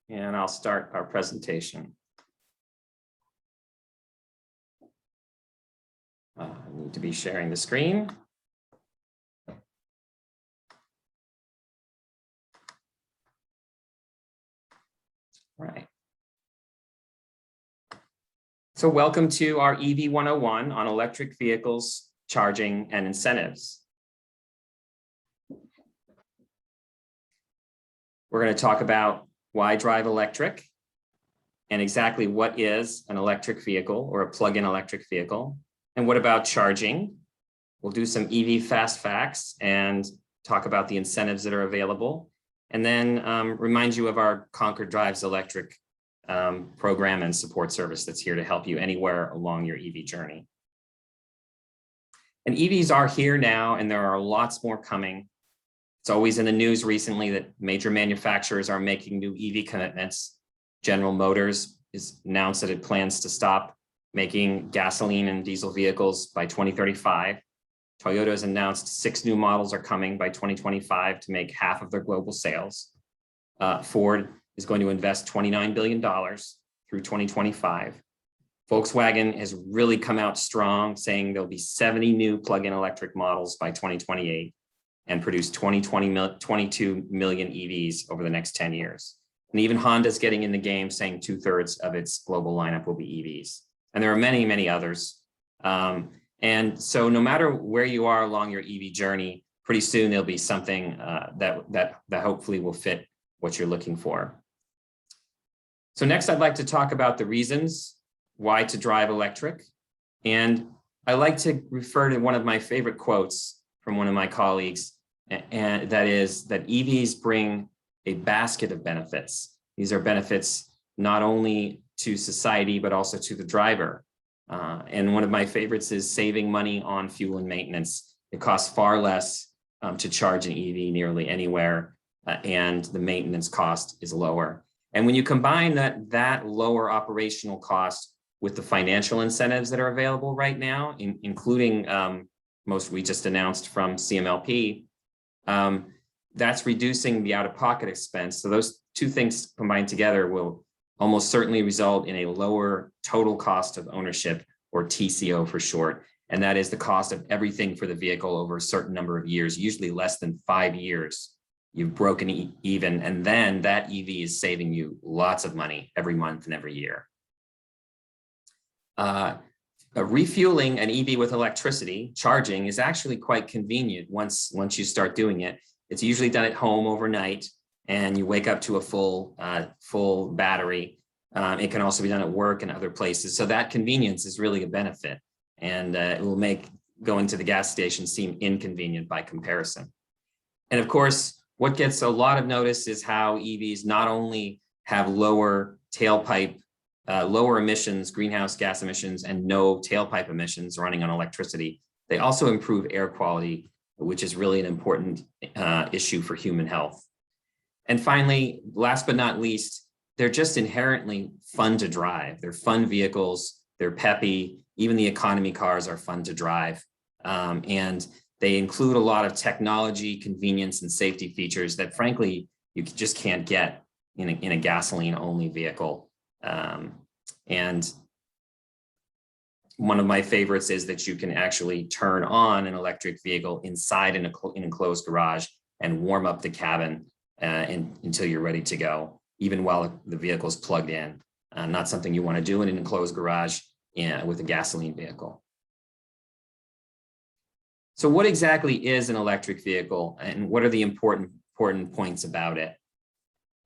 and I'll start our presentation. I need to be sharing the screen. Right. So welcome to our EV 101 on electric vehicles, charging, and incentives. We're going to talk about why drive electric and exactly what is an electric vehicle or a plug-in electric vehicle, and what about charging. We'll do some EV fast facts and talk about the incentives that are available, and then remind you of our Concord Drives Electric program and support service that's here to help you anywhere along your EV journey. And EVs are here now, and there are lots more coming. It's always in the news recently that major manufacturers are making new EV commitments. General Motors has announced that it plans to stop making gasoline and diesel vehicles by 2035. Toyota has announced 6 new models are coming by 2025 to make half of their global sales. Ford is going to invest $29 billion through 2025. Volkswagen has really come out strong, saying there'll be 70 new plug-in electric models by 2028 and produce 22 million EVs over the next 10 years. And even Honda's getting in the game, saying 2/3 of its global lineup will be EVs. And there are many, many others. And so no matter where you are along your EV journey, pretty soon there'll be something that hopefully will fit what you're looking for. So next, I'd like to talk about the reasons why to drive electric. And I like to refer to one of my favorite quotes from one of my colleagues, and that is that EVs bring a basket of benefits. These are benefits not only to society, but also to the driver. And one of my favorites is saving money on fuel and maintenance. It costs far less to charge an EV nearly anywhere, and the maintenance cost is lower. And when you combine that lower operational cost with the financial incentives that are available right now, including most we just announced from CMLP, that's reducing the out-of-pocket expense. So those two things combined together will almost certainly result in a lower total cost of ownership, or TCO for short. And that is the cost of everything for the vehicle over a certain number of years, usually less than 5 years. You've broken even, and then that EV is saving you lots of money every month and every year. Refueling an EV with electricity, charging, is actually quite convenient once you start doing it. It's usually done at home overnight, and you wake up to a full battery. It can also be done at work and other places. So that convenience is really a benefit, and it will make going to the gas station seem inconvenient by comparison. And of course, what gets a lot of notice is how EVs not only have lower tailpipe, lower emissions, greenhouse gas emissions, and no tailpipe emissions running on electricity, they also improve air quality, which is really an important issue for human health. And finally, last but not least, they're just inherently fun to drive. They're fun vehicles, they're peppy, even the economy cars are fun to drive. And they include a lot of technology, convenience, and safety features that frankly, you just can't get in a gasoline-only vehicle. And one of my favorites is that you can actually turn on an electric vehicle inside an enclosed garage and warm up the cabin until you're ready to go, even while the vehicle is plugged in. Not something you want to do in an enclosed garage with a gasoline vehicle. So what exactly is an electric vehicle, and what are the important points about it?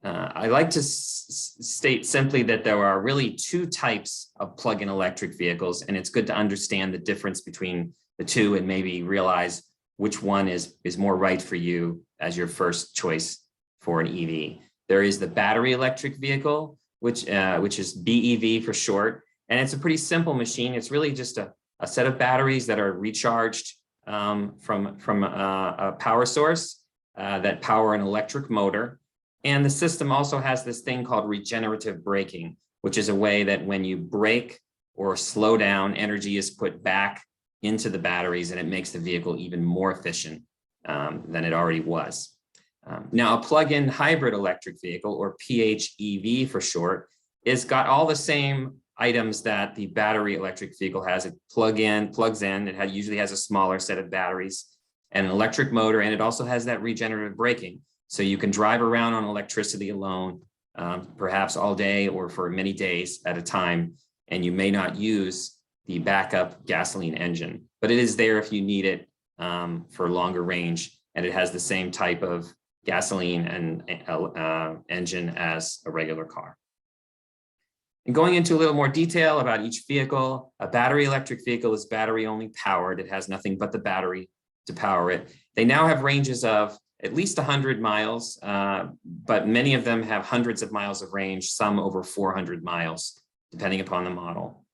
I like to state simply that there are really 2 types of plug-in electric vehicles, and it's good to understand the difference between the 2 and maybe realize which one is more right for you as your first choice for an EV. There is the battery electric vehicle, which is BEV for short, and it's a pretty simple machine. It's really just a set of batteries that are recharged from a power source that power an electric motor. And the system also has this thing called regenerative braking, which is a way that when you brake or slow down, energy is put back into the batteries, and it makes the vehicle even more efficient than it already was. Now, a plug-in hybrid electric vehicle, or PHEV for short, is got all the same items that the battery electric vehicle has. It plugs in, it usually has a smaller set of batteries and an electric motor, and it also has that regenerative braking. So you can drive around on electricity alone, perhaps all day or for many days at a time, and you may not use the backup gasoline engine, but it is there if you need it for longer range, and it has the same type of gasoline and engine as a regular car. And going into a little more detail about each vehicle, a battery electric vehicle is battery only powered. It has nothing but the battery to power it. They now have ranges of at least 100 miles, but many of them have hundreds of miles of range, some over 400 miles, depending upon the model.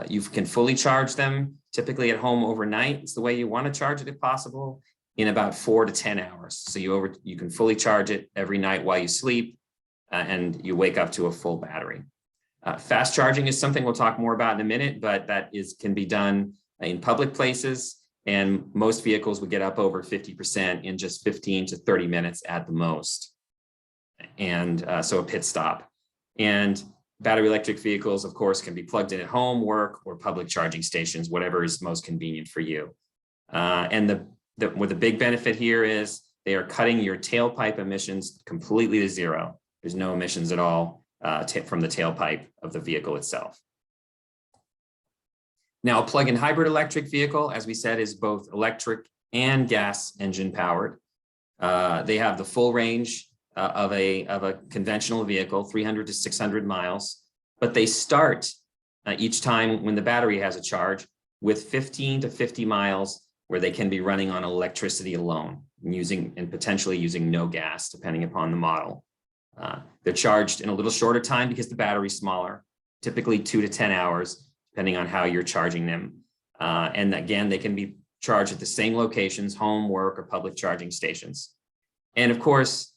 You can fully charge them, typically at home overnight. It's the way you want to charge it if possible, in about 4 to 10 hours. So you can fully charge it every night while you sleep, and you wake up to a full battery. Fast charging is something we'll talk more about in a minute, but that can be done in public places, and most vehicles would get up over 50% in just 15 to 30 minutes at the most. And so a pit stop. And battery electric vehicles, of course, can be plugged in at home, work, or public charging stations, whatever is most convenient for you. And the big benefit here is they are cutting your tailpipe emissions completely to zero. There's no emissions at all from the tailpipe of the vehicle itself. Now, a plug-in hybrid electric vehicle, as we said, is both electric and gas engine powered. They have the full range of a conventional vehicle, 300 to 600 miles, but they start each time when the battery has a charge with 15 to 50 miles where they can be running on electricity alone, and potentially using no gas, depending upon the model. They're charged in a little shorter time because the battery's smaller, typically 2 to 10 hours, depending on how you're charging them. And again, they can be charged at the same locations, home, work, or public charging stations. And of course,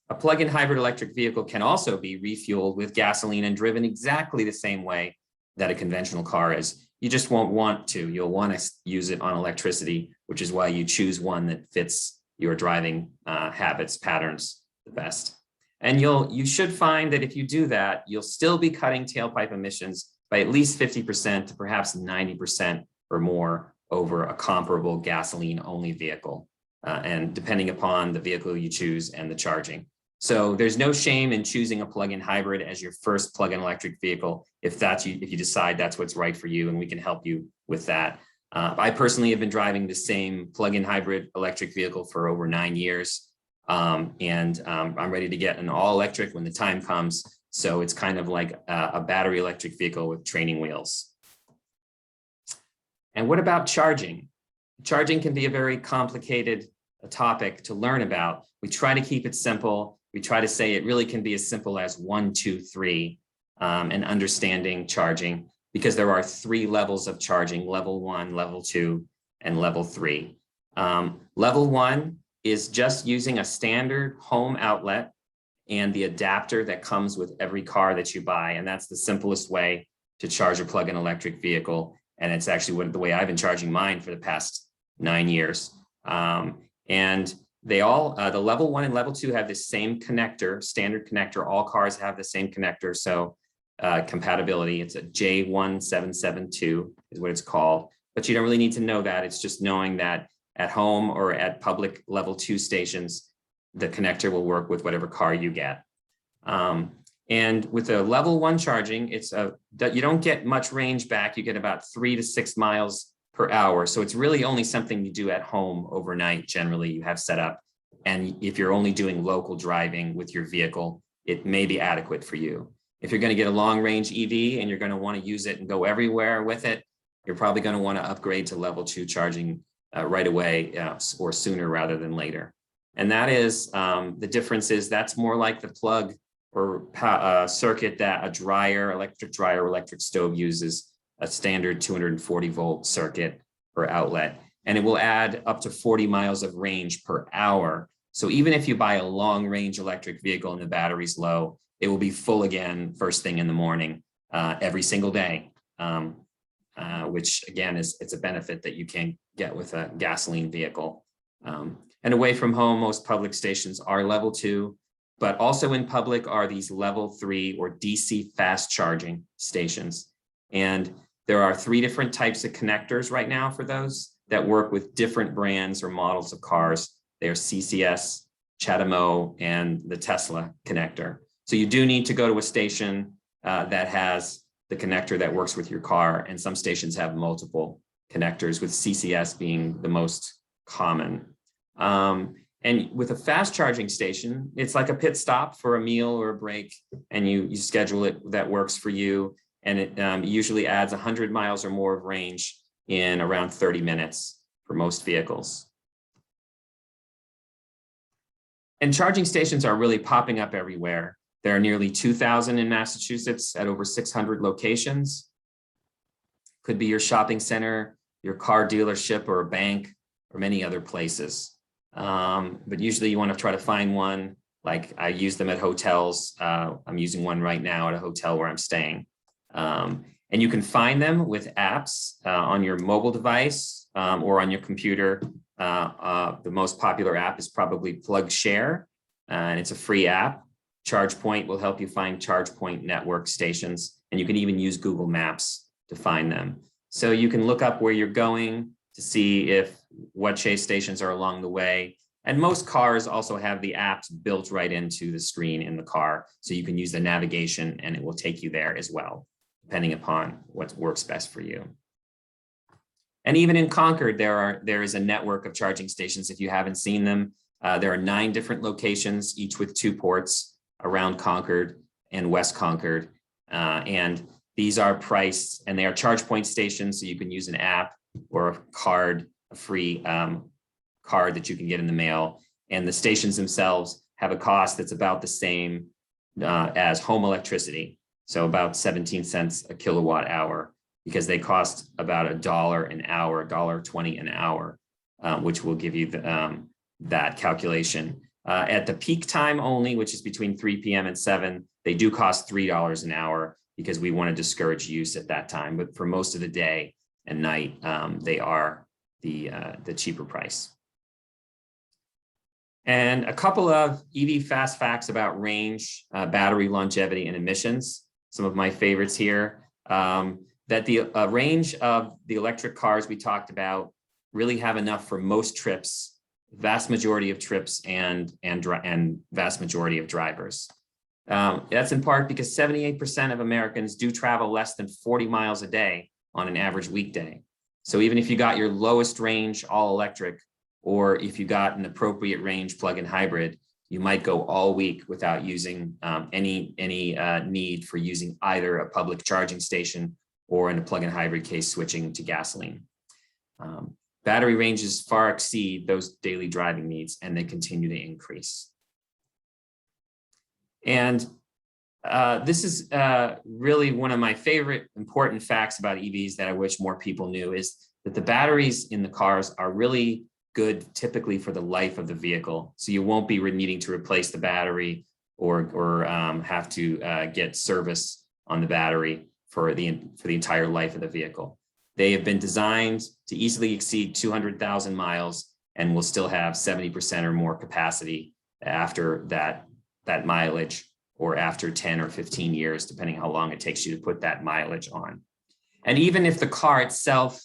a plug-in hybrid electric vehicle can also be refueled with gasoline and driven exactly the same way that a conventional car is. You just won't want to. You'll want to use it on electricity, which is why you choose one that fits your driving habits, patterns the best. And you should find that if you do that, you'll still be cutting tailpipe emissions by at least 50% to perhaps 90% or more over a comparable gasoline-only vehicle, and depending upon the vehicle you choose and the charging. So there's no shame in choosing a plug-in hybrid as your first plug-in electric vehicle if you decide that's what's right for you, and we can help you with that. I personally have been driving the same plug-in hybrid electric vehicle for over 9 years, and I'm ready to get an all-electric when the time comes. So it's kind of like a battery electric vehicle with training wheels. And what about charging? Charging can be a very complicated topic to learn about. We try to keep it simple. We try to say it really can be as simple as 1, 2, 3, and understanding charging, because there are 3 levels of charging: level 1, level 2, and level 3. Level 1 is just using a standard home outlet and the adapter that comes with every car that you buy. And that's the simplest way to charge a plug-in electric vehicle. And it's actually the way I've been charging mine for the past 9 years. And they all, the level 1 and level 2 have the same connector, standard connector. All cars have the same connector. So compatibility, it's a J1772 is what it's called. But you don't really need to know that. It's just knowing that at home or at public level 2 stations, the connector will work with whatever car you get. And with a level 1 charging, you don't get much range back. You get about 3 to 6 miles per hour. So it's really only something you do at home overnight. Generally, you have set up. And if you're only doing local driving with your vehicle, it may be adequate for you. If you're going to get a long range EV and you're going to want to use it and go everywhere with it, you're probably going to want to upgrade to level 2 charging right away, or sooner rather than later. And that is, the difference is that's more like the plug or circuit that electric dryer, electric stove uses, a standard 240 volt circuit per outlet. And it will add up to 40 miles of range per hour. So even if you buy a long range electric vehicle and the battery's low, it will be full again first thing in the morning, every single day, which again it's a benefit that you can't get with a gasoline vehicle. And away from home, most public stations are level 2, but also in public are these level 3 or DC fast charging stations. And there are 3 different types of connectors right now for those that work with different brands or models of cars. They are CCS, CHAdeMO, and the Tesla connector. So you do need to go to a station that has the connector that works with your car, and some stations have multiple connectors, with CCS being the most common. And with a fast charging station, it's like a pit stop for a meal or a break, and you schedule it that works for you. And it usually adds 100 miles or more of range in around 30 minutes for most vehicles. And charging stations are really popping up everywhere. There are nearly 2,000 in Massachusetts at over 600 locations. Could be your shopping center, your car dealership, or a bank, or many other places. But usually you want to try to find one. Like I use them at hotels. I'm using one right now at a hotel where I'm staying. And you can find them with apps on your mobile device or on your computer. The most popular app is probably PlugShare, and it's a free app. ChargePoint will help you find ChargePoint network stations, and you can even use Google Maps to find them. So you can look up where you're going to see what Chase stations are along the way. And most cars also have the apps built right into the screen in the car, so you can use the navigation and it will take you there as well, depending upon what works best for you. And even in Concord, there is a network of charging stations. If you haven't seen them, there are 9 different locations, each with 2 ports around Concord and West Concord. And these are priced, and they are ChargePoint stations, so you can use an app or a card, a free card that you can get in the mail. And the stations themselves have a cost that's about the same as home electricity. So about 17 cents a kilowatt hour, because they cost about $1 an hour, $1.20 an hour, which will give you that calculation. At the peak time only, which is between 3 p.m. and 7, they do cost $3 an hour because we want to discourage use at that time. But for most of the day and night, they are the cheaper price. And a couple of EV fast facts about range, battery longevity, and emissions. Some of my favorites here, that the range of the electric cars we talked about really have enough for most trips, vast majority of trips, and vast majority of drivers. That's in part because 78% of Americans do travel less than 40 miles a day on an average weekday. So even if you got your lowest range all electric, or if you got an appropriate range plug-in hybrid, you might go all week without using any need for using either a public charging station or in a plug-in hybrid case, switching to gasoline. Battery ranges far exceed those daily driving needs, and they continue to increase. And this is really one of my favorite important facts about EVs that I wish more people knew, is that the batteries in the cars are really good typically for the life of the vehicle. So you won't be needing to replace the battery or have to get service on the battery for the entire life of the vehicle. They have been designed to easily exceed 200,000 miles and will still have 70% or more capacity after that mileage, or after 10 or 15 years, depending how long it takes you to put that mileage on. And even if the car itself,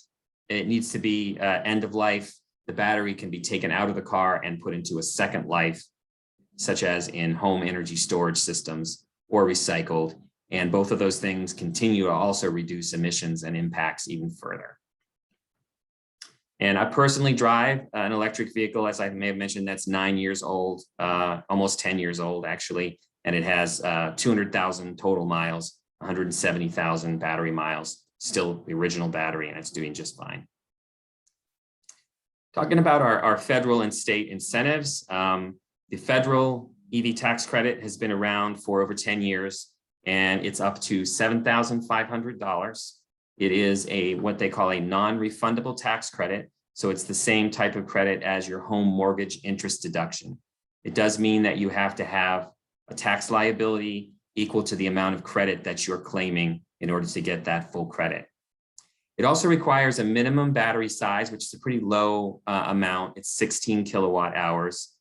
it needs to be end of life, the battery can be taken out of the car and put into a second life, such as in home energy storage systems, or recycled. And both of those things continue to also reduce emissions and impacts even further. And I personally drive an electric vehicle, as I may have mentioned, that's 9 years old, almost 10 years old, actually. And it has 200,000 total miles, 170,000 battery miles, still the original battery, and it's doing just fine. Talking about our federal and state incentives, the federal EV tax credit has been around for over 10 years, and it's up to $7,500. It is what they call a non-refundable tax credit. So it's the same type of credit as your home mortgage interest deduction. It does mean that you have to have a tax liability equal to the amount of credit that you're claiming in order to get that full credit. It also requires a minimum battery size, which is a pretty low amount. It's 16 kilowatt hours.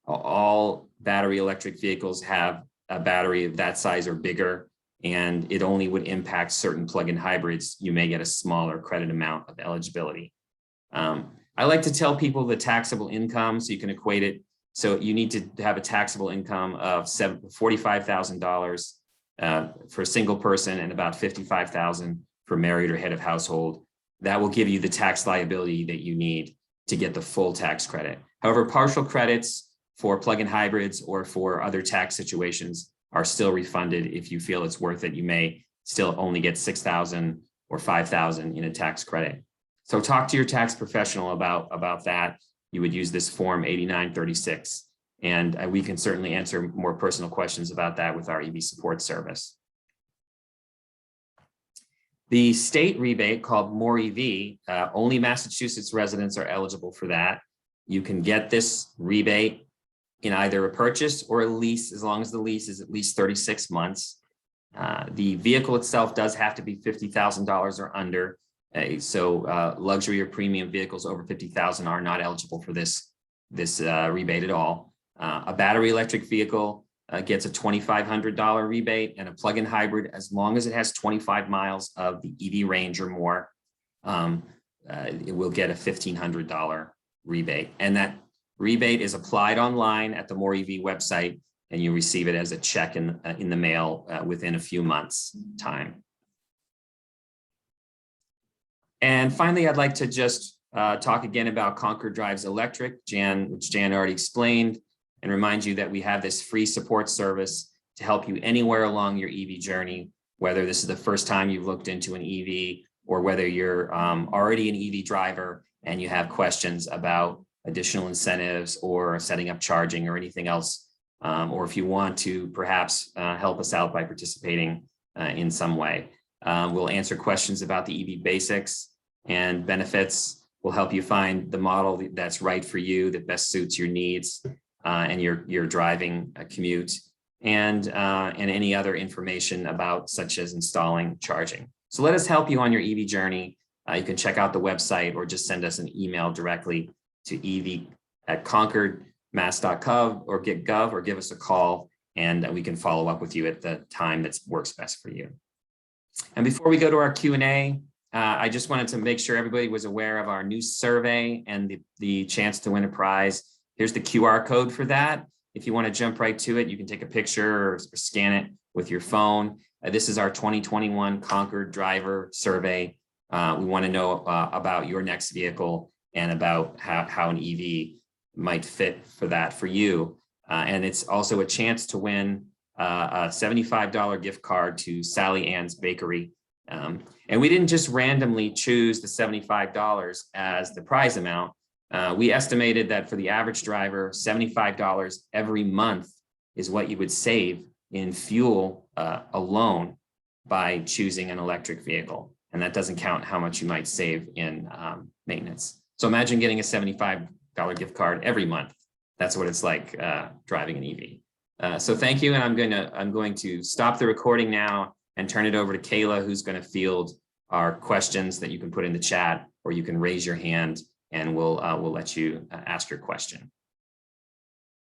All battery electric vehicles have a battery of that size or bigger, and it only would impact certain plug-in hybrids. You may get a smaller credit amount of eligibility. I like to tell people the taxable income so you can equate it. So you need to have a taxable income of $45,000 for a single person and about $55,000 for married or head of household. That will give you the tax liability that you need to get the full tax credit. However, partial credits for plug-in hybrids or for other tax situations are still refunded. If you feel it's worth it, you may still only get $6,000 or $5,000 in a tax credit. So talk to your tax professional about that. You would use this form 8936, and we can certainly answer more personal questions about that with our EV support service. The state rebate called More EV, only Massachusetts residents are eligible for that. You can get this rebate in either a purchase or a lease, as long as the lease is at least 36 months. The vehicle itself does have to be $50,000 or under. So luxury or premium vehicles over $50,000 are not eligible for this rebate at all. A battery electric vehicle gets a $2,500 rebate, and a plug-in hybrid, as long as it has 25 miles of the EV range or more, it will get a $1,500 rebate. And that rebate is applied online at the More EV website, and you receive it as a check in the mail within a few months' time. And finally, I'd like to just talk again about Concord Drives Electric, which Jan already explained, and remind you that we have this free support service to help you anywhere along your EV journey, whether this is the first time you've looked into an EV or whether you're already an EV driver and you have questions about additional incentives or setting up charging or anything else, or if you want to perhaps help us out by participating in some way. We'll answer questions about the EV basics and benefits. We'll help you find the model that's right for you, that best suits your needs and your driving commute, and any other information about, such as installing charging. So let us help you on your EV journey. You can check out the website or just send us an email directly to ev@concordmass.gov or get.gov, or give us a call, and we can follow up with you at the time that works best for you. And before we go to our Q&A, I just wanted to make sure everybody was aware of our new survey and the chance to win a prize. Here's the QR code for that. If you want to jump right to it, you can take a picture or scan it with your phone. This is our 2021 Concord Driver Survey. We want to know about your next vehicle and about how an EV might fit for you. And it's also a chance to win a $75 gift card to Sally Ann's Bakery. And we didn't just randomly choose the $75 as the prize amount. We estimated that for the average driver, $75 every month is what you would save in fuel alone by choosing an electric vehicle. And that doesn't count how much you might save in maintenance. So imagine getting a $75 gift card every month. That's what it's like driving an EV. So thank you, and I'm going to stop the recording now and turn it over to Kayla, who's going to field our questions that you can put in the chat, or you can raise your hand and we'll let you ask your question.